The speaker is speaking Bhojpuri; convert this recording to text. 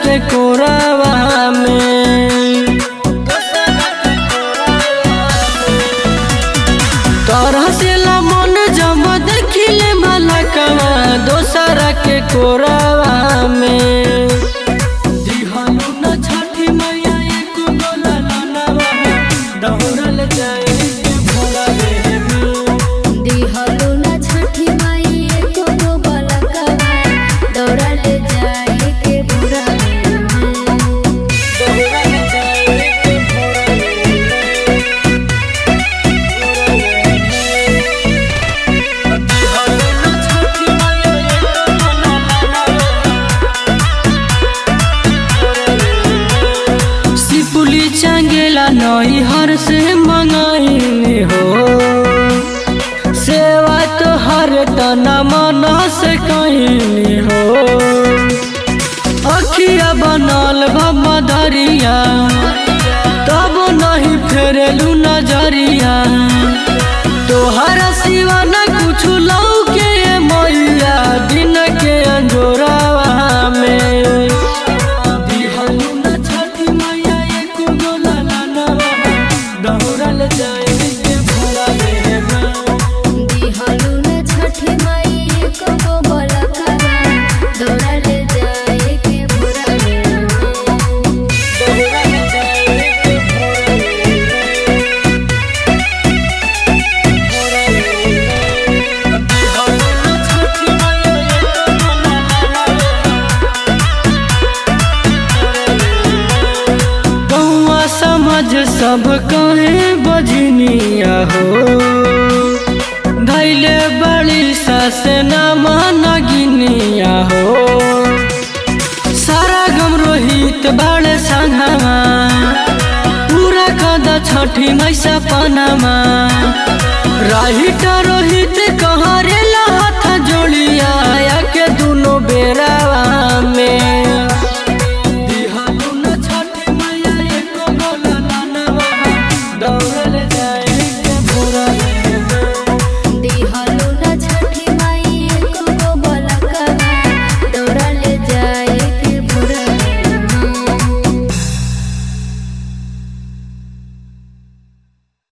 के कोरावा में। तरह से मन जब देखिले मलकवा दोसरा के कोरावा में। दिहनु न छठी मैया एको गोला लनवा दौड़ल जाए के भोरवे में। दिहनु न छठी मैया एको गोला लनवा दौड़ल जाए के भोरवे में। दौड़ल जाए के भोरवे में। सिपुली चंगेला नई हर से मंगाई हो। सेवा तो हर तना मन से कहीं हो। अखिया बनल भमधरिया तब नहीं फेरेलू नजरिया। तोहरा सिवा न कुछ लौके मैया दिन के अंजोरावा में। दिहनु न छठी मैया एको गोला लनवा दौड़ल जाए के भोरवे में। दिहनु न छठी मैया एको गोला लनवा दौड़ल जाए के भोरवे में। दौड़ल जाए के भोरवे में। गौआ समझ सब कहे बजनिया हो। धैले बड़ी सास न मन गिनिया हो। सारा गम रोहित बड़े संगमा पूरा कद छठी मैसा पनमा। राहिट रोहित कहरे हाथ जोड़िया के दुनो बेरा